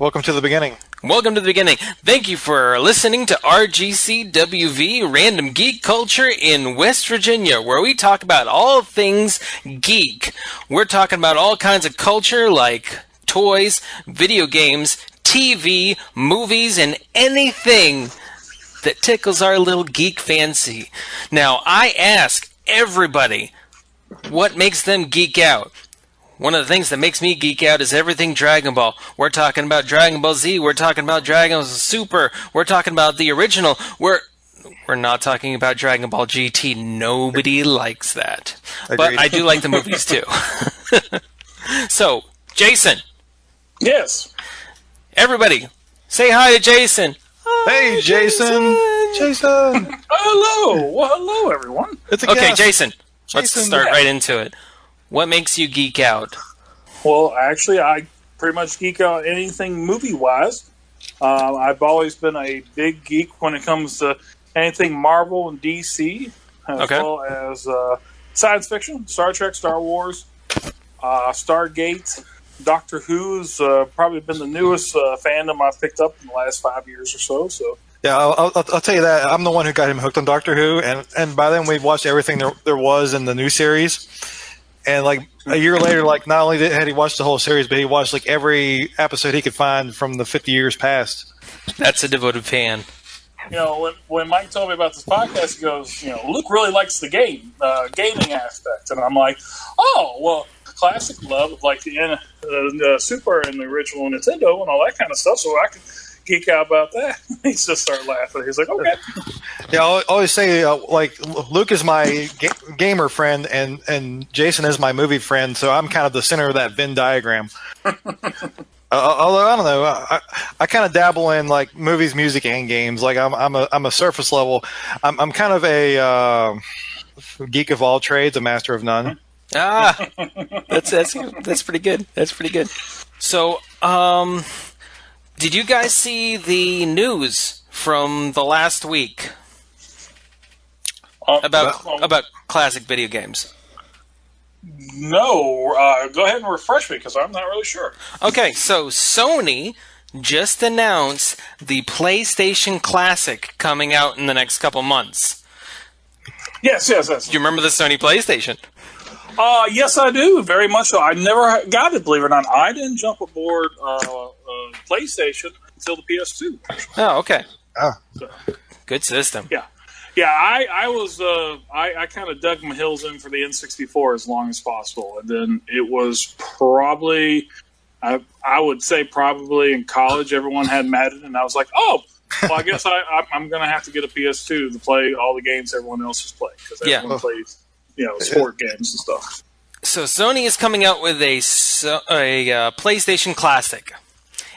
Welcome to the beginning. Welcome to the beginning. Thank you for listening to RGCWV, Random Geek Culture in West Virginia, where we talk about all things geek. We're talking about all kinds of culture like toys, video games, TV, movies, and anything that tickles our little geek fancy. Now, I ask everybody what makes them geek out. One of the things that makes me geek out is everything Dragon Ball. We're talking about Dragon Ball Z. We're talking about Dragon Ball Super. We're talking about the original. We're not talking about Dragon Ball GT. Nobody likes that. Agreed. But I do like the movies, too. So, Jason. Yes. Everybody, say hi to Jason. Hey, Jason. Jason. Hello. Well, hello, everyone. It's a Okay, guest. Jason. Let's Jason, start yeah. right into it. What makes you geek out? Well, actually, I pretty much geek out anything movie-wise. I've always been a big geek when it comes to anything Marvel and DC, as well as science fiction, Star Trek, Star Wars, Stargate, Doctor Who's probably been the newest fandom I've picked up in the last 5 years or so. So. Yeah, I'll tell you that. I'm the one who got him hooked on Doctor Who, and by then we've watched everything there was in the new series. And like a year later, like not only had he watched the whole series, but he watched like every episode he could find from the 50 years past. That's a devoted fan. You know, when Mike told me about this podcast, he goes, Luke really likes the gaming aspect. And I'm like, oh, well, classic love of like the Super and the original Nintendo and all that kind of stuff, so I could geek out about that. He just started laughing. He's like, okay. Yeah, I always say, like, Luke is my gamer friend and Jason is my movie friend, so I'm kind of the center of that Venn diagram. Although, I don't know, I kind of dabble in, like, movies, music, and games. Like, I'm a surface level. I'm kind of a geek of all trades, a master of none. Ah, that's pretty good. That's pretty good. So, did you guys see the news from the last week about classic video games? No. Go ahead and refresh me because I'm not really sure. Okay, so Sony just announced the PlayStation Classic coming out in the next couple months. Yes. Do you remember the Sony PlayStation? Yes, I do. Very much so. I never got it, believe it or not. I didn't jump aboard PlayStation until the PS2. Oh, okay. Oh. So, good system. Yeah. I was I kind of dug my heels in for the N64 as long as possible, and then it was probably I would say probably in college everyone had Madden, and I was like, oh, well, I guess I'm going to have to get a PS2 to play all the games everyone else is playing because everyone plays sport games and stuff. So Sony is coming out with a PlayStation Classic.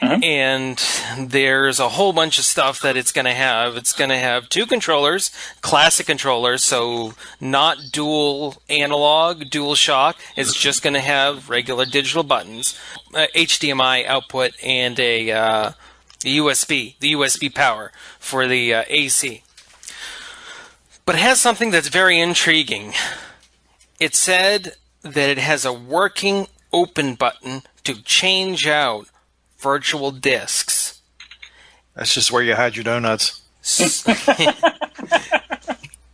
And there's a whole bunch of stuff that it's going to have. It's going to have two controllers, classic controllers, so not dual analog, dual shock. It's just going to have regular digital buttons, HDMI output, and a USB, the USB power for the AC. But it has something that's very intriguing. It said that it has a working open button to change out virtual discs. That's just where you hide your donuts.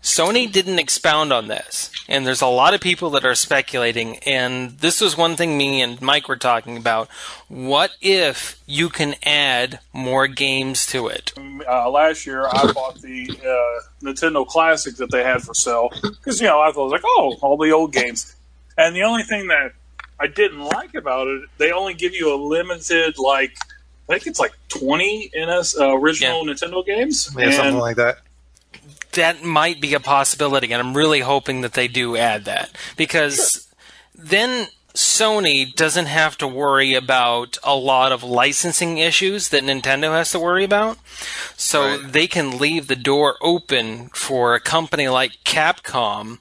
Sony didn't expound on this, and there's a lot of people that are speculating, and this was one thing me and Mike were talking about. What if you can add more games to it? Last year, I bought the Nintendo Classic that they had for sale, because, I thought, like, oh, all the old games. And the only thing that I didn't like about it, they only give you a limited, I think it's 20 original Nintendo games. Yeah, something like that. That might be a possibility, and I'm really hoping that they do add that. Because then Sony doesn't have to worry about a lot of licensing issues that Nintendo has to worry about. So they can leave the door open for a company like Capcom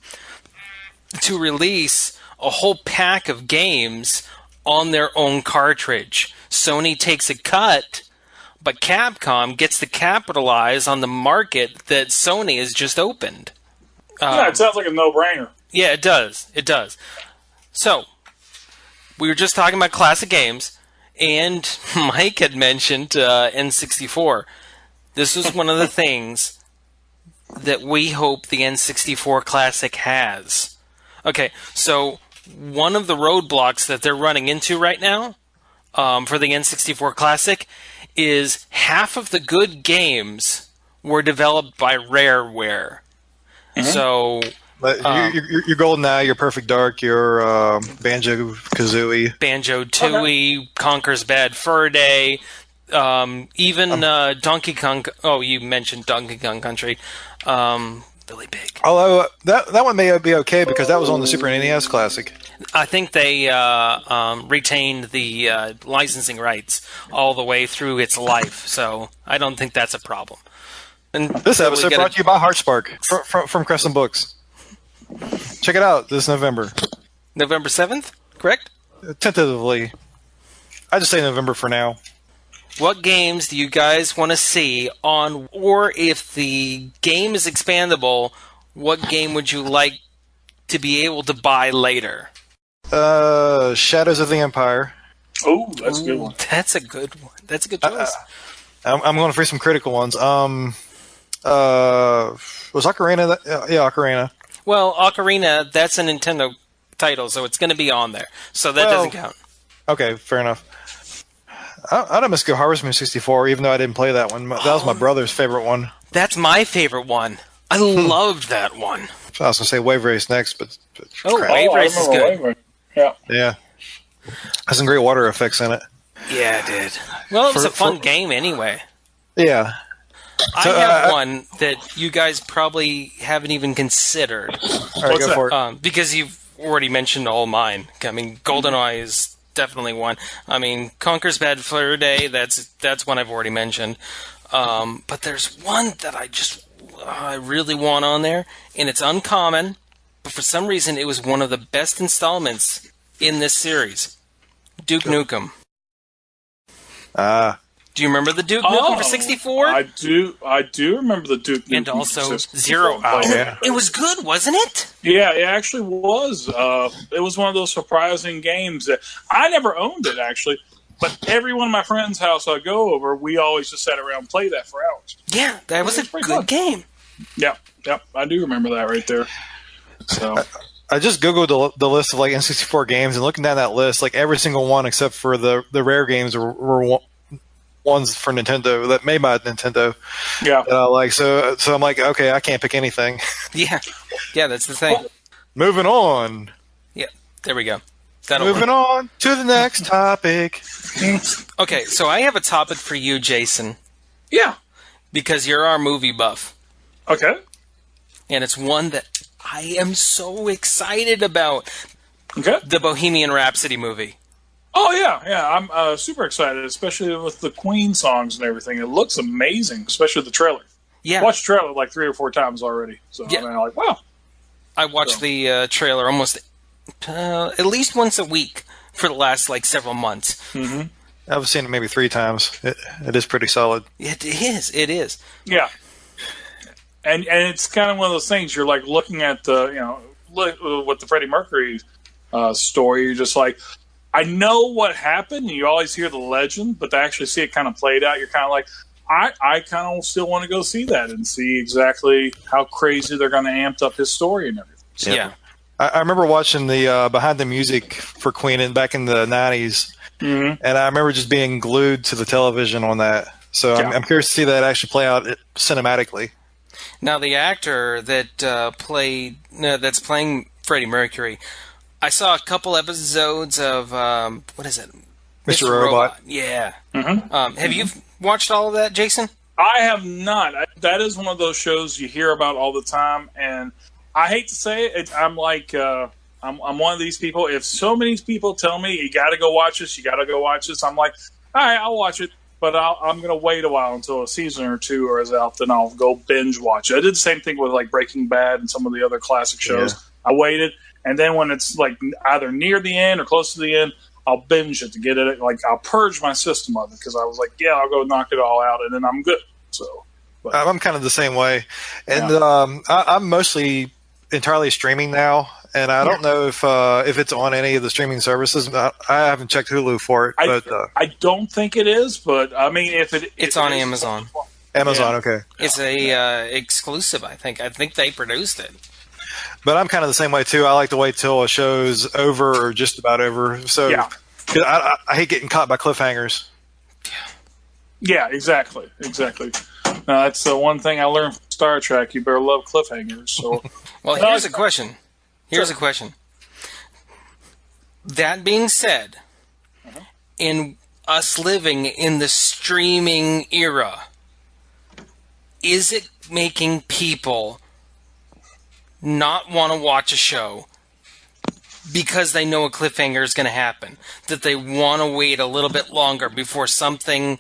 to release a whole pack of games on their own cartridge. Sony takes a cut, but Capcom gets to capitalize on the market that Sony has just opened. It sounds like a no-brainer. Yeah, it does. It does. So, we were just talking about classic games, And Mike had mentioned N64. This was one of the things that we hope the N64 Classic has. Okay, so one of the roadblocks that they're running into right now for the N64 Classic is half of the good games were developed by Rareware. Mm-hmm. So... your GoldenEye, your Perfect Dark, your Banjo-Kazooie. Banjo-Tooie, Conker's Bad Fur Day, even Donkey Kong... Oh, you mentioned Donkey Kong Country. Really big. Although, that one may be okay because that was on the Super NES Classic. I think they retained the licensing rights all the way through its life, so I don't think that's a problem. And this episode brought to you by Heartspark from Crescent Books. Check it out this November. November 7th, correct? Tentatively. I just say November for now. What games do you guys want to see on, or if the game is expandable, what game would you like to be able to buy later? Shadows of the Empire. Oh, that's a good one. That's a good one. That's a good choice. I'm going for some critical ones. Was Ocarina? Yeah, Ocarina. Well, Ocarina, that's a Nintendo title, so it's going to be on there. So that doesn't count. Okay, fair enough. I don't miss Go Harvest Moon 64, even though I didn't play that one. That was my brother's favorite one. That's my favorite one. I loved that one. So I was going to say Wave Race next, but Wave Race is good. Yeah. Has some great water effects in it. Yeah, it did. Well, it was a fun game anyway. Yeah. I have one that you guys probably haven't even considered. All right, go for it. Because you've already mentioned all mine. I mean, GoldenEye is definitely one. I mean, Conker's Bad Fur Day, that's one I've already mentioned. But there's one that I really want on there, and it's uncommon, but for some reason it was one of the best installments in this series. Duke Nukem. Do you remember the Duke Nukem for 64? I do remember the Duke Nukem. And also Zero Hour. Yeah. It was good, wasn't it? Yeah, it actually was. It was one of those surprising games that I never owned it, actually. But every one of my friends' house I go over, we always just sat around and played that for hours. Yeah, that was a good game. Yep, I do remember that right there. So I just Googled the list of like N64 games, and looking down that list, like every single one except for the rare games were ones for Nintendo that made by Nintendo. Yeah. So I'm like, okay, I can't pick anything. Yeah, that's the thing. Moving on. Yeah, there we go. Moving on to the next topic. Okay, so I have a topic for you, Jason. Yeah. Because you're our movie buff. Okay. And it's one that I am so excited about. Okay. The Bohemian Rhapsody movie. Oh, yeah. I'm super excited, especially with the Queen songs and everything. It looks amazing, especially the trailer. Yeah. I watched the trailer like 3 or 4 times already. So yeah. I'm like, wow. I watched the trailer almost at least once a week for the last several months. Mm-hmm. I've seen it maybe 3 times. It is pretty solid. It is. Yeah. And it's kind of one of those things, you're like looking at with the Freddie Mercury story, you're just like, I know what happened. You always hear the legend, but to actually see it kind of played out, you're kind of like, I kind of still want to go see that and see exactly how crazy they're going to amp up his story and everything. So, yeah. I remember watching the behind the music for Queen back in the 90s, and I remember just being glued to the television on that. So yeah. I'm curious to see that actually play out cinematically. Now, the actor that that's playing Freddie Mercury, I saw a couple episodes of what is it, Mr. Robot? Yeah. Mm-hmm. Have you watched all of that, Jason? I have not. That is one of those shows you hear about all the time, and I hate to say it. I'm like, I'm one of these people. If so many people tell me you got to go watch this, I'm like, all right, I'll watch it. But I'm going to wait a while until a season or 2 is out, then I'll go binge watch it. I did the same thing with like Breaking Bad and some of the other classic shows. Yeah. I waited, and then when it's like either near the end or close to the end, I'll binge it to get it. Like I'll purge my system of it because I was like, yeah, I'll go knock it all out, and then I'm good. So I'm kind of the same way, and I'm mostly entirely streaming now, and I don't know if it's on any of the streaming services. I haven't checked Hulu for it, but I don't think it is. But I mean, it's on Amazon. Amazon, okay. It's a exclusive. I think they produced it. But I'm kind of the same way too. I like to wait till a show's over or just about over. So I hate getting caught by cliffhangers. Yeah, exactly. That's the one thing I learned from Star Trek. You better love cliffhangers. So, well, here's a question. Here's a question. That being said, in us living in the streaming era, is it making people not want to watch a show because they know a cliffhanger is going to happen? That they want to wait a little bit longer before they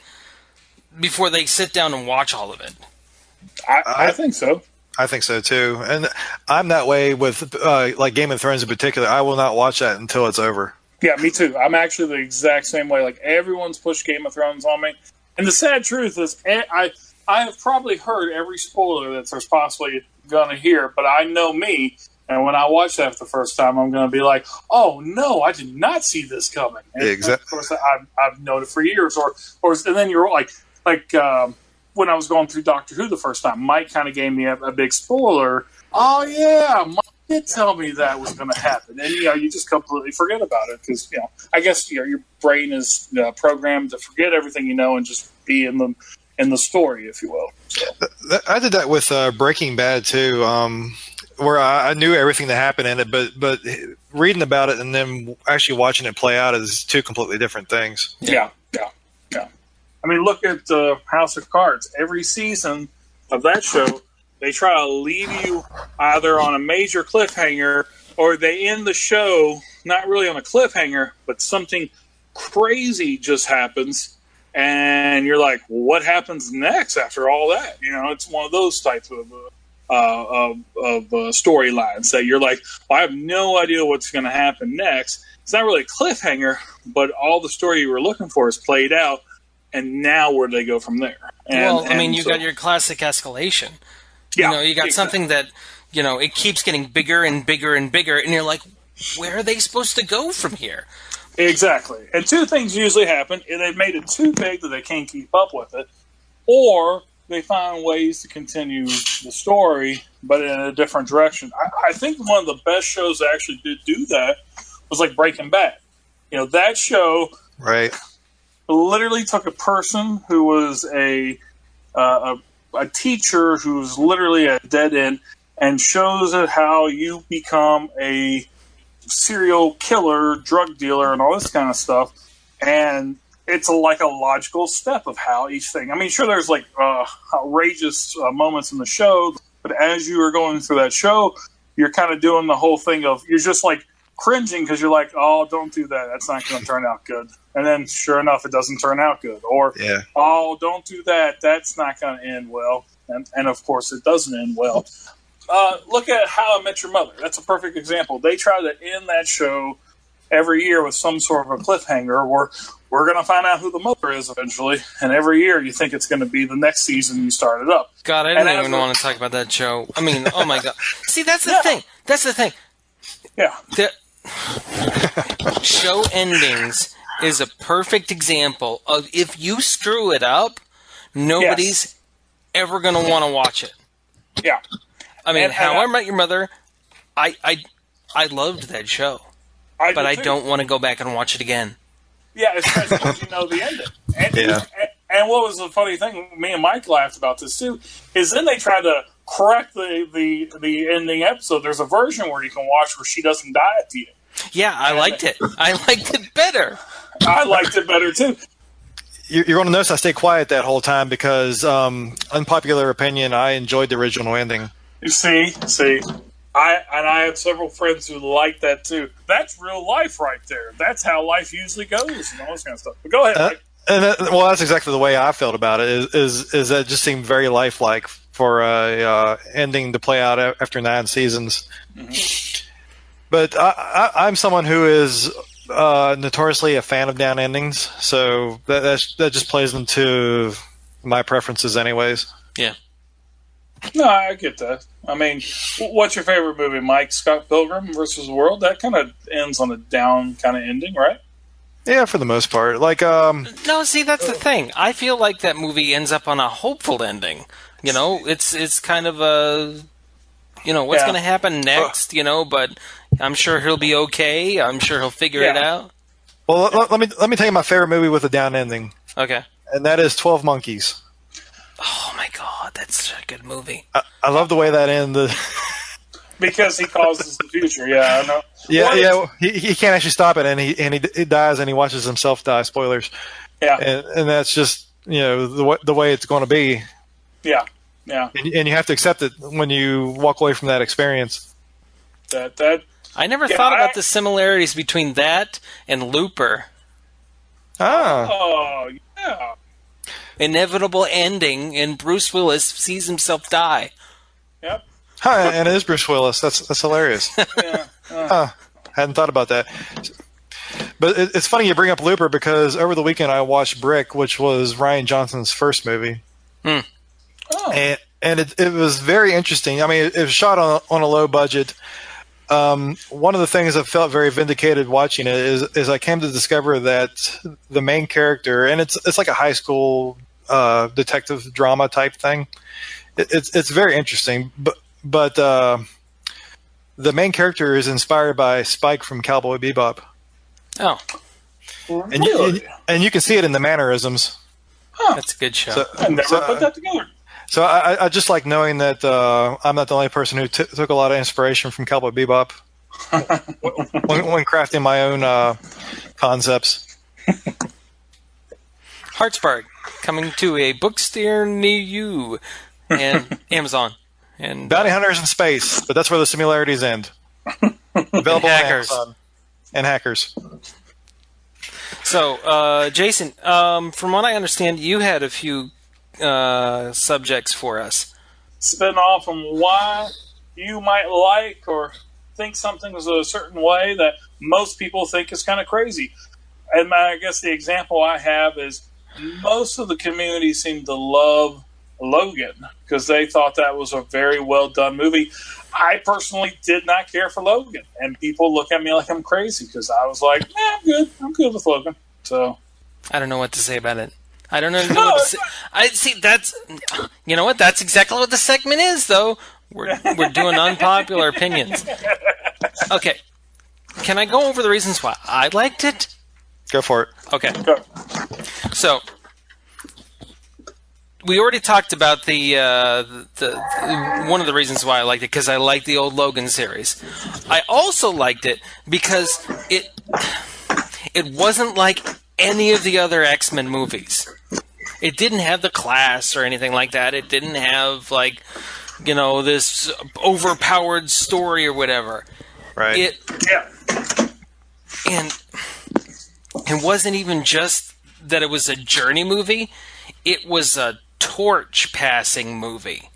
sit down and watch all of it? I think so. I think so too, and I'm that way with like Game of Thrones in particular. I will not watch that until it's over. Yeah, me too. I'm actually the exact same way. Like, everyone's pushed Game of Thrones on me, and the sad truth is, I have probably heard every spoiler that there's possibly going to hear, but I know me, and when I watch that for the first time, I'm going to be like, "Oh no, I did not see this coming." And exactly. Of course, I've known it for years, and then you're like. When I was going through Doctor Who the first time, Mike kind of gave me a big spoiler. Oh yeah, Mike did tell me that was going to happen, and you just completely forget about it because I guess your brain is programmed to forget everything you know and just be in the story, if you will. So. I did that with Breaking Bad too, where I knew everything that happened in it, but reading about it and then actually watching it play out is two completely different things. Yeah. I mean, look at House of Cards. Every season of that show, they try to leave you either on a major cliffhanger or they end the show not really on a cliffhanger, but something crazy just happens. And you're like, well, what happens next after all that? It's one of those types of storylines that you're like, well, I have no idea what's going to happen next. It's not really a cliffhanger, but all the story you were looking for is played out. And now where do they go from there? You got your classic escalation. Yeah, you got something that, it keeps getting bigger and bigger and bigger, and you're like, where are they supposed to go from here? Exactly. And two things usually happen. They've made it too big that they can't keep up with it, or they find ways to continue the story, but in a different direction. I think one of the best shows that actually did do that was like Breaking Bad. That show... Right. Literally took a person who was a teacher who's literally at a dead end and shows it how you become a serial killer, drug dealer, and all this kind of stuff. And it's like a logical step of how each thing. I mean, sure, there's like outrageous moments in the show, but as you are going through that show, you're kind of doing the whole thing of you're just like cringing because you're like, oh, don't do that. That's not going to turn out good. And then, sure enough, it doesn't turn out good. Or, oh, don't do that. That's not going to end well. And of course, it doesn't end well. Look at How I Met Your Mother. That's a perfect example. They try to end that show every year with some sort of a cliffhanger where we're going to find out who the mother is eventually. And every year you think it's going to be the next season you started up. God, I didn't even want to talk about that show. I mean, oh my God. See, that's the thing. That's the thing. Yeah. Show endings is a perfect example of if you screw it up, nobody's ever going to want to watch it. Yeah. I mean, How I Met Your Mother, I loved that show. But I don't want to go back and watch it again. Yeah, especially because you know the ending. And what was the funny thing, me and Mike laughed about this too, is then they tried to correct the ending episode. There's a version where you can watch where she doesn't die at the end. Yeah, I liked it. I liked it better. I liked it better too. You're going to notice I stayed quiet that whole time because, unpopular opinion, I enjoyed the original ending. You see, I have several friends who like that too. That's real life right there. That's how life usually goes and all this kind of stuff. But go ahead, Mike. That's exactly the way I felt about it. Is that it just seemed very lifelike for a ending to play out after 9 seasons. Mm-hmm. But I'm someone who is notoriously a fan of down endings, so that just plays into my preferences, anyways. Yeah. No, I get that. I mean, what's your favorite movie, Mike? Scott Pilgrim versus the World? That kind of ends on a down kind of ending, right? Yeah, for the most part. Like, No, see, that's the thing. I feel like that movie ends up on a hopeful ending. You know, it's kind of a, what's going to happen next, but I'm sure he'll be okay. I'm sure he'll figure it out. Well, let me tell you my favorite movie with a down ending. Okay. And that is 12 Monkeys. Oh, my God. That's such a good movie. I love the way that ended. Because he causes the future, yeah, I know. Yeah. He can't actually stop it, and he dies, and he watches himself die. Spoilers. Yeah, and that's just the way it's going to be. Yeah. And you have to accept it when you walk away from that experience. I never thought about the similarities between that and Looper. Oh, yeah. Inevitable ending, and Bruce Willis sees himself die. Yep. Hi, and it is Bruce Willis. That's hilarious. Yeah. Hadn't thought about that. But it's funny you bring up Looper because over the weekend I watched Brick, which was Rian Johnson's first movie. Oh. And it was very interesting. I mean, it was shot on a low budget. One of the things I felt very vindicated watching it is I came to discover that the main character, and it's like a high school detective drama type thing. It's very interesting, but the main character is inspired by Spike from Cowboy Bebop. Oh, and you can see it in the mannerisms. Huh. That's a good show. I never put that together. So I just like knowing that I'm not the only person who took a lot of inspiration from Cowboy Bebop when crafting my own concepts. Heartspark, coming to a bookstore near you, and Amazon. And Bounty Hunters in Space, but that's where the similarities end. Available on Amazon. And Hackers. So, Jason, from what I understand, you had a few subjects for us. Spin off on why you might like or think something is a certain way that most people think is kind of crazy. And I guess the example I have is most of the community seemed to love Logan because they thought that was a very well done movie. I personally did not care for Logan, and people look at me like I'm crazy because I was like, I'm good with Logan. So I don't know what to say about it. I don't know what to say. I see. That's what. That's exactly what the segment is, though. We're doing unpopular opinions. Okay, can I go over the reasons why I liked it? Go for it. Okay. So we already talked about the one of the reasons why I liked it, because I liked the old Logan series. I also liked it because it wasn't like any of the other X-Men movies. It didn't have the class or anything like that. It didn't have this overpowered story or whatever. Right. And it wasn't even just that it was a journey movie. It was a torch passing movie.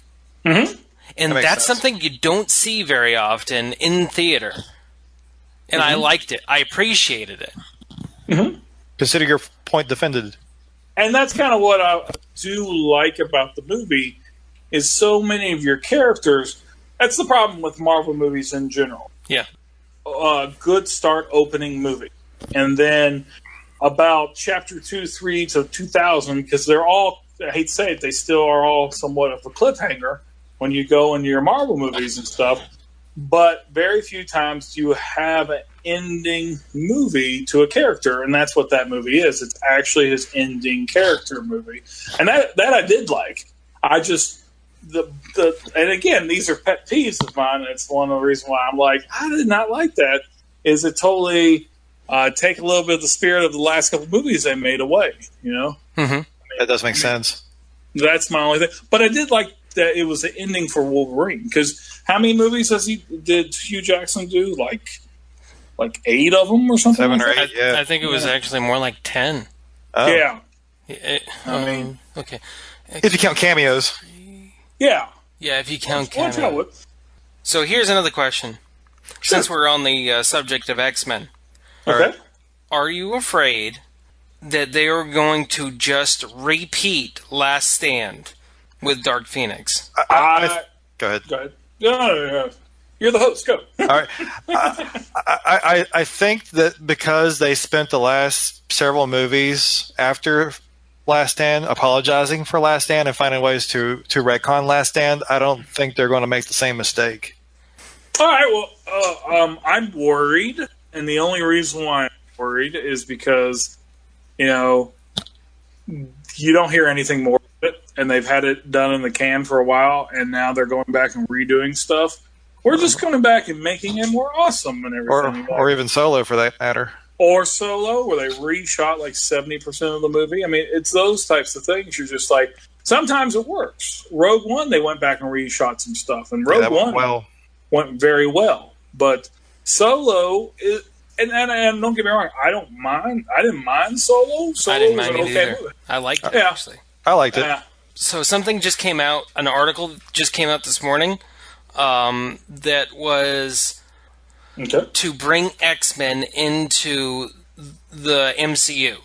Mm-hmm. And that's something you don't see very often in theater. And I liked it. I appreciated it. Mm-hmm. Consider your point defended. And that's kind of what I do like about the movie is so many of your characters. That's the problem with Marvel movies in general. Yeah. Good start opening movie. And then about chapter 2, 3 to 2000, because they're all, I hate to say it, they still are all somewhat of a cliffhanger when you go into your Marvel movies and stuff. But very few times do you have an ending movie to a character, and that's what that movie is. It's actually his ending character movie. And that I did like. I just, and again, these are pet peeves of mine, and it's one of the reasons why I'm like, I did not like that, is it totally take a little bit of the spirit of the last couple movies they made away, Mm-hmm. That does make sense. That's my only thing. But I did like that it was an ending for Wolverine, because how many movies did Hugh Jackson do? Like 8 of them or something? 7 or 8, yeah. I think it was actually more like 10. Oh. Yeah. I mean, okay. If you count cameos. Yeah. Yeah, if you count cameos. So here's another question. Sure. Since we're on the subject of X-Men. Okay. Are you afraid that they are going to just repeat Last Stand with Dark Phoenix. Go ahead. Go ahead. No. You're the host. Go. All right. I think that because they spent the last several movies after Last Stand apologizing for Last Stand and finding ways to retcon Last Stand, I don't think they're going to make the same mistake. All right. Well, I'm worried, and the only reason why I'm worried is because, you don't hear anything more of it, and they've had it done in the can for a while, and now they're going back and redoing stuff. We're just coming back and making it more awesome and everything. Or even Solo, for that matter. Or Solo, where they reshot like 70% of the movie. I mean, it's those types of things. You're just like, sometimes it works. Rogue One, they went back and reshot some stuff, and Rogue One went very well. But Solo is, and don't get me wrong, I didn't mind Solo. Solo I didn't was mind an it okay either. movie. I liked it, Yeah. actually. I liked it. So something just came out, an article just came out this morning that was to bring X-Men into the MCU.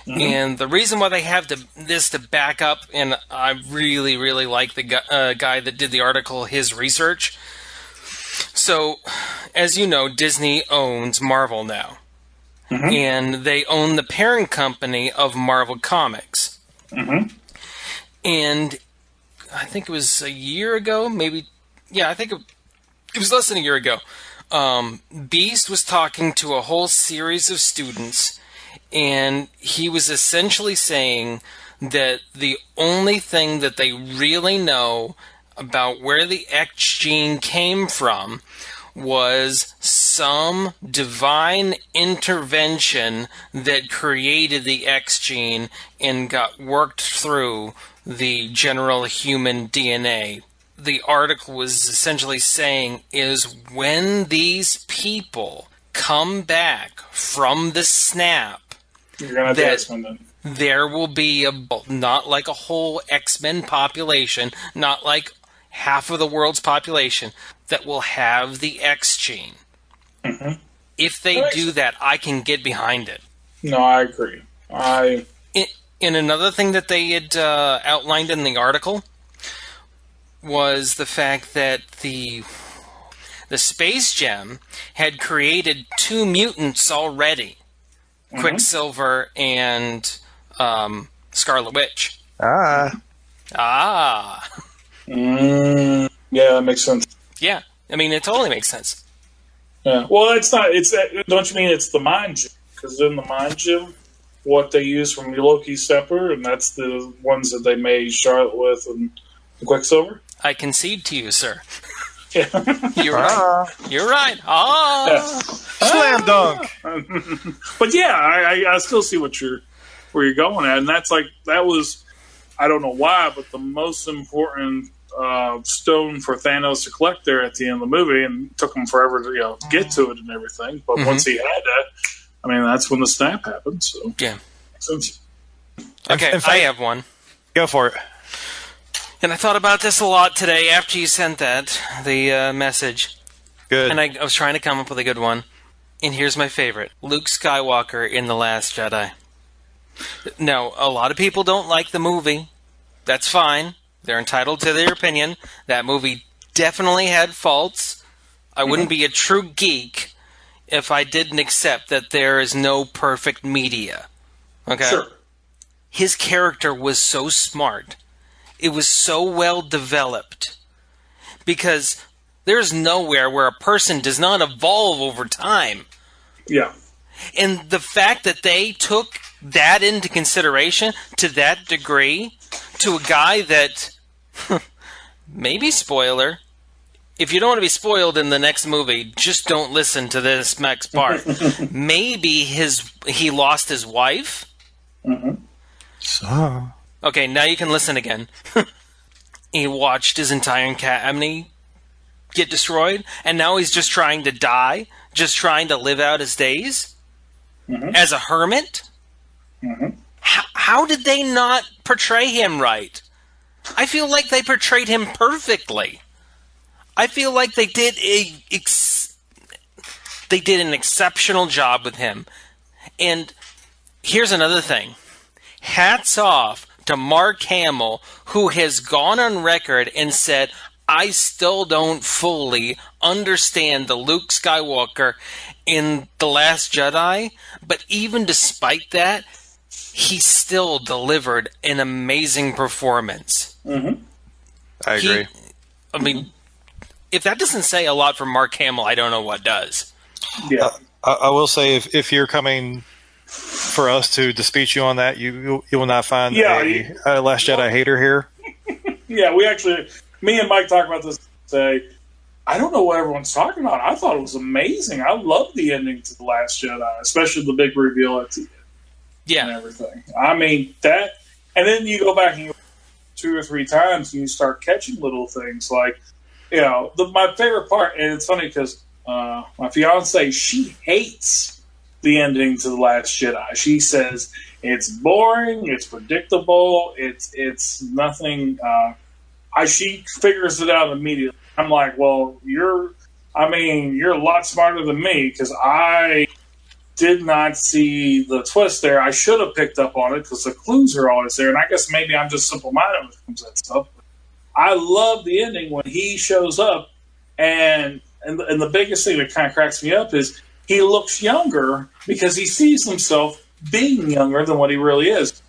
Mm-hmm. And the reason why they have this to back up, and I really, really like the guy that did the article, his research. So, as you know, Disney owns Marvel now. Mm-hmm. And they own the parent company of Marvel Comics. Mm-hmm. And I think it was a year ago, I think it was less than a year ago. Beast was talking to a whole series of students, and he was essentially saying that the only thing that they really know about where the X gene came from was some divine intervention that created the X gene and got worked through the general human DNA. The article was essentially saying is when these people come back from the snap, you're gonna have X-Men then. There will be not like a whole X-Men population, not like half of the world's population, that will have the X gene. Mm-hmm. If they do that, I can get behind it. No, I agree. And another thing that they had outlined in the article was the fact that the Space Gem had created 2 mutants already, mm-hmm. Quicksilver and Scarlet Witch. Yeah, that makes sense. Yeah, I mean, it totally makes sense. Yeah, well, it's not. Don't you mean it's the Mind Gem? Because in the Mind Gem, what they use from Loki's Scepter, and that's the ones that they made Charlotte with and Quicksilver. I concede to you, sir. Yeah. You're right. You're right. Slam dunk. But yeah, I still see where you're going at, and that was, I don't know why, but the most important stone for Thanos to collect there at the end of the movie, and it took him forever to get to it and everything. But once he had that, I mean, that's when the snap happened. So yeah, makes sense. Okay, I have one. Go for it. And I thought about this a lot today after you sent the message. Good. And I was trying to come up with a good one. And here's my favorite. Luke Skywalker in The Last Jedi. Now, a lot of people don't like the movie. That's fine. They're entitled to their opinion. That movie definitely had faults. I wouldn't be a true geek if I didn't accept that there is no perfect media. Okay? Sure. His character was so smart. It was so well developed. Because there's nowhere where a person does not evolve over time. Yeah. And the fact that they took that into consideration to that degree, to a guy that, maybe spoiler, if you don't want to be spoiled in the next movie, just don't listen to this next part. Maybe he lost his wife? Mm-hmm. So... Okay, now you can listen again. He watched his entire academy get destroyed, and now he's just trying to die, just trying to live out his days as a hermit? Mm-hmm. How did they not portray him right? I feel like they portrayed him perfectly. I feel like they did an exceptional job with him. And here's another thing. Hats off to Mark Hamill, who has gone on record and said, I still don't fully understand the Luke Skywalker in The Last Jedi, but even despite that, he still delivered an amazing performance. Mm-hmm. I agree. I mean, if that doesn't say a lot for Mark Hamill, I don't know what does. Yeah. I will say, if you're coming for us to dispute you on that, you will not find a Last Jedi hater here. Yeah, we actually, me and Mike talk about this today. I don't know what everyone's talking about. I thought it was amazing. I love the ending to The Last Jedi, especially the big reveal at the end. Yeah. And everything. I mean, that, and then you go back and you 2 or 3 times and you start catching little things like, you know, my favorite part, and it's funny because my fiance, she hates the ending to The Last Jedi. She says it's boring, it's predictable, it's nothing. She figures it out immediately. I'm like, well, you're a lot smarter than me because I did not see the twist there. I should have picked up on it because the clues are always there, and I guess maybe I'm just simple-minded when it comes to that stuff. I love the ending when he shows up, and the biggest thing that kind of cracks me up is he looks younger because he sees himself being younger than what he really is.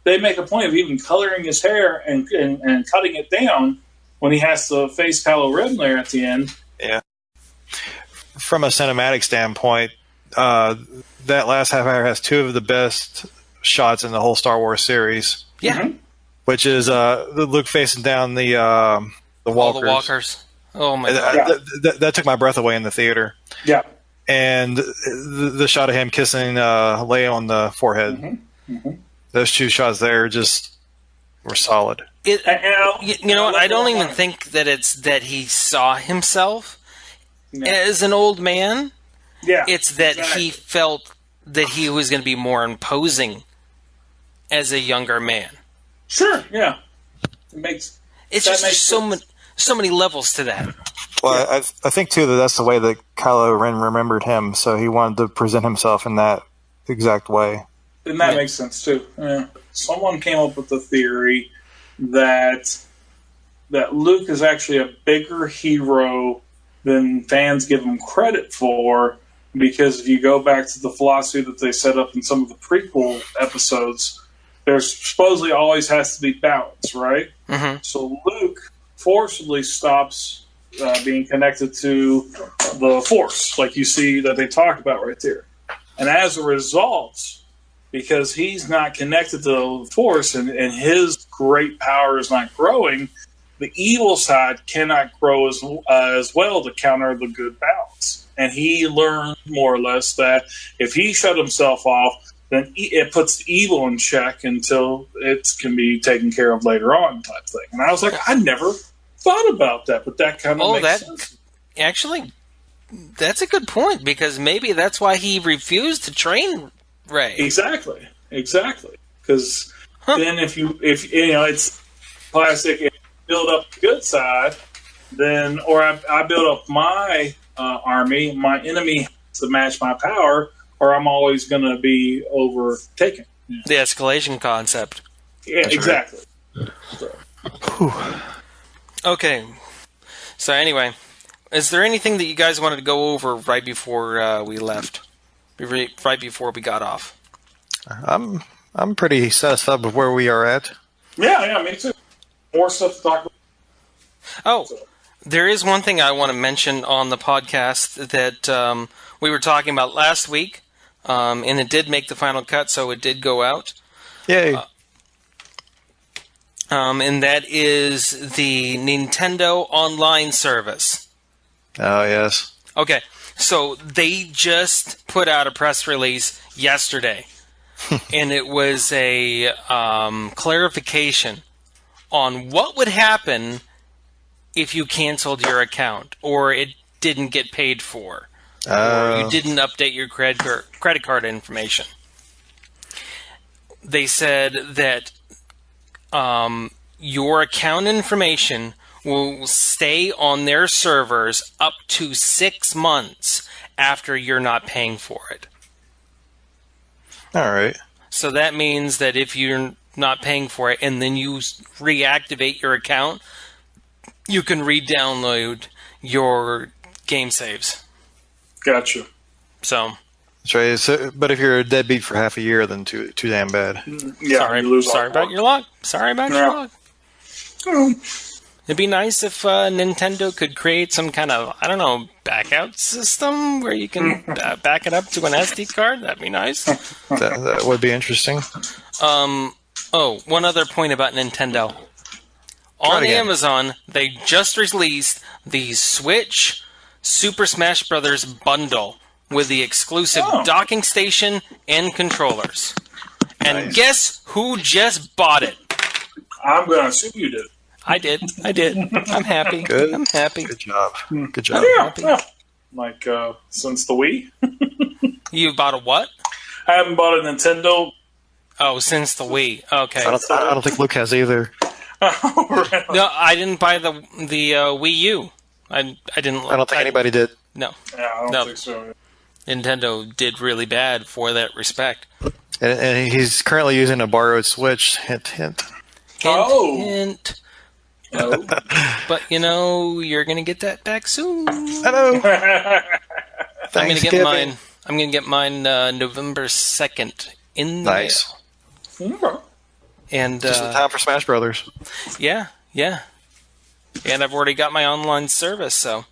They make a point of even coloring his hair and cutting it down when he has to face Kylo Ren there at the end. Yeah. From a cinematic standpoint, that last half hour has 2 of the best shots in the whole Star Wars series. Yeah. Mm-hmm. Which is Luke facing down the walkers. All the walkers. Oh my god! That took my breath away in the theater. Yeah. And the shot of him kissing Leia on the forehead. Mm-hmm. Mm-hmm. Those 2 shots there just were solid. You know what? I don't even think that it's that he saw himself as an old man. Yeah. It's that he felt that he was going to be more imposing as a younger man. Sure, yeah. It's just so many levels to that. Well, I think, too, that's the way that Kylo Ren remembered him, so he wanted to present himself in that exact way. And that makes sense, too. Yeah. Someone came up with the theory that Luke is actually a bigger hero than fans give him credit for, because if you go back to the philosophy that they set up in some of the prequel episodes, there's supposedly always has to be balance, right? Mm-hmm. So Luke forcibly stops being connected to the Force, like you see that they talk about right there. And as a result, because he's not connected to the Force and his great power is not growing, the evil side cannot grow as well to counter the good balance. And he learned more or less that if he shut himself off, then it puts the evil in check until it can be taken care of later on, type thing. And I was like, I never thought about that, but that kind of makes sense. Actually, that's a good point, because maybe that's why he refused to train Rey. Exactly. Because then if it's classic, if you build up the good side, then, or I build up my army, my enemy has to match my power, or I'm always going to be overtaken. Yeah. The escalation concept. Yeah, that's exactly. Right. Okay. So anyway, is there anything that you guys wanted to go over right before we left? Right before we got off? I'm pretty satisfied with where we are at. Yeah, me too. More stuff to talk about. Oh, there is one thing I want to mention on the podcast that we were talking about last week, and it did make the final cut, so it did go out. Yay. And that is the Nintendo Online service. Oh, yes. Okay, so they just put out a press release yesterday, and it was a clarification on what would happen if you canceled your account, or it didn't get paid for, or you didn't update your credit card information. They said that your account information will stay on their servers up to 6 months after you're not paying for it. All right. So that means that if you're not paying for it, and then you reactivate your account, you can re-download your game saves. Gotcha. So That's right. So, but if you're a deadbeat for half a year, then too damn bad. Yeah, sorry, you lose sorry about your luck. Sorry about your luck. Oh. It'd be nice if Nintendo could create some kind of, I don't know, backout system where you can back it up to an SD card. That'd be nice. That would be interesting. Oh, one other point about Nintendo. On Amazon, they just released the Switch Super Smash Bros. Bundle with the exclusive docking station and controllers. And guess who just bought it? I'm going to assume you did. I did. I'm happy. Good. I'm happy. Good job. Good job. Yeah. Like, since the Wii. You bought a what? I haven't bought a Nintendo. Oh, since the Wii. Okay. I don't think Luke has either. No, I didn't buy the Wii U. I didn't. I don't think anybody did. No. Yeah, I don't think so. Nintendo did really bad for that respect. And he's currently using a borrowed Switch. Hint, hint. Hint. No. But you're gonna get that back soon. Hello. I'm gonna get mine November 2nd in the mail. And just in time for Smash Brothers. Yeah. And I've already got my online service, so.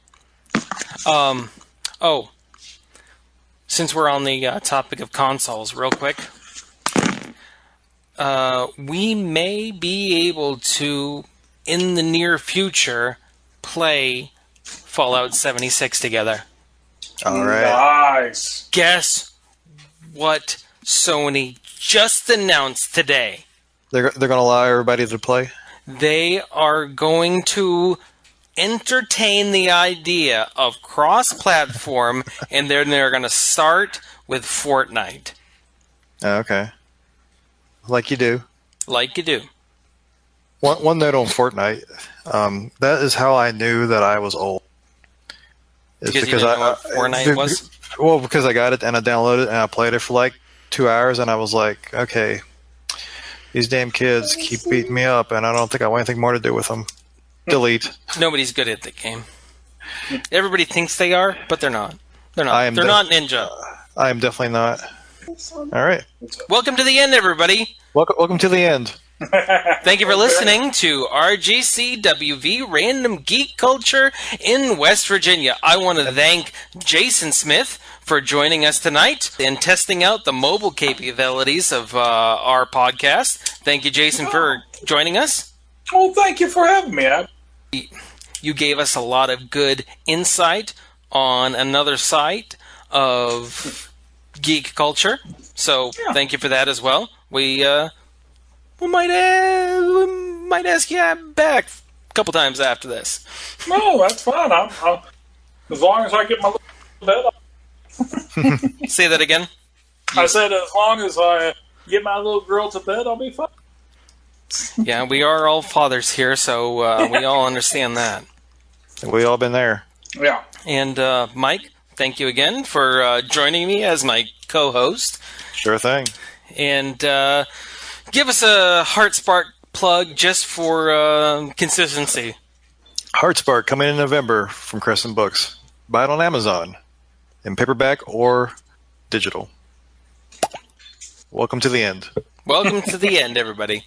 Since we're on the topic of consoles, real quick, we may be able to, in the near future, play Fallout 76 together. All right. Nice. Guess what Sony just announced today? They're going to allow everybody to play? They are going to entertain the idea of cross-platform, and then they're going to start with Fortnite. Okay. Like you do. Like you do. One note on Fortnite. That is how I knew that I was old. It's because you didn't know what Fortnite was? Well, because I got it and I downloaded it and I played it for like 2 hours and I was like, okay, these damn kids keep beating me up and I don't think I want anything more to do with them. Delete. Nobody's good at the game. Everybody thinks they are, but they're not. They're not. They're not Ninja. I am definitely not. All right. Welcome to the end, everybody. Welcome to the end. Thank you for listening to RGCWV Random Geek Culture in West Virginia. I want to thank Jason Smith for joining us tonight and testing out the mobile capabilities of our podcast. Thank you, Jason, for joining us. Well, thank you for having me. You gave us a lot of good insight on another side of geek culture, so thank you for that as well. We might ask you back a couple times after this. No, that's fine. I'm as long as I get my little bed. Say that again. I said as long as I get my little girl to bed, I'll be fine. Yeah, we are all fathers here, so we all understand that. We all been there. Yeah. And Mike, thank you again for joining me as my co-host. Sure thing. And give us a Heartspark plug just for consistency. Heartspark coming in November from Crescent Books. Buy it on Amazon in paperback or digital. Welcome to the end. Welcome to the end, everybody.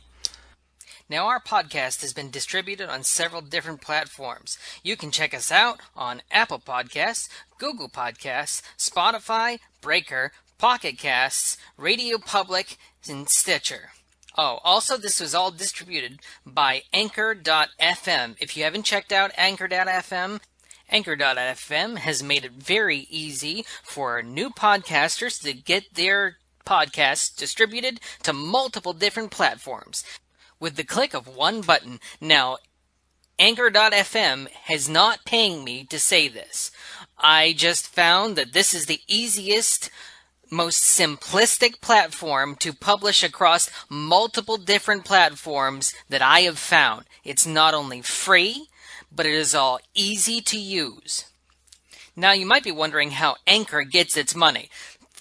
Now, our podcast has been distributed on several different platforms. You can check us out on Apple Podcasts, Google Podcasts, Spotify, Breaker, Pocket Casts, Radio Public, and Stitcher. Oh, also, this was all distributed by Anchor.fm. If you haven't checked out Anchor.fm, Anchor.fm has made it very easy for new podcasters to get their podcasts distributed to multiple different platforms with the click of one button. Now, Anchor.fm is not paying me to say this. I just found that this is the easiest, most simplistic platform to publish across multiple different platforms that I have found. It's not only free, but it is all easy to use. Now, you might be wondering how Anchor gets its money.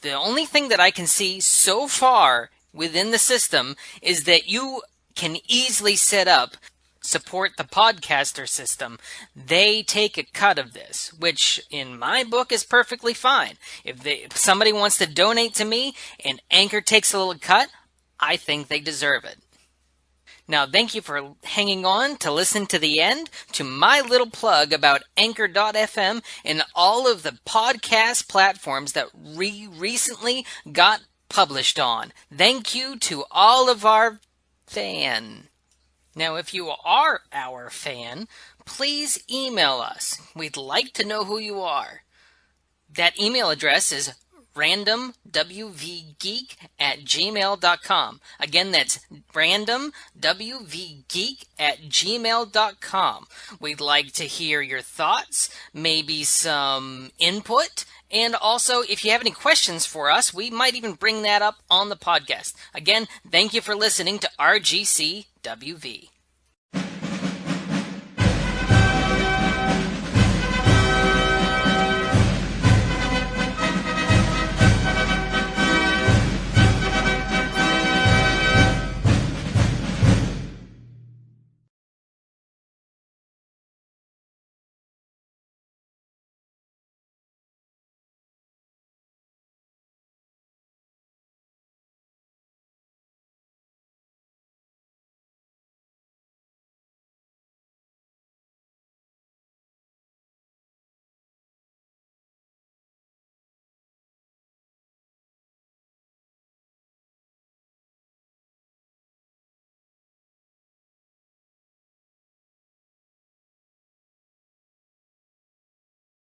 The only thing that I can see so far within the system is that you can easily set up support the podcaster system. They take a cut of this, which in my book is perfectly fine. If somebody wants to donate to me and Anchor takes a little cut, I think they deserve it. Now, thank you for hanging on to listen to the end to my little plug about Anchor.fm and all of the podcast platforms that we recently got published on. Thank you to all of our fans. Now, if you are our fan, please email us. We'd like to know who you are. That email address is randomwvgeek@gmail.com. Again, that's randomwvgeek@gmail.com. We'd like to hear your thoughts, maybe some input, and also if you have any questions for us, we might even bring that up on the podcast. Again, thank you for listening to RGCWV.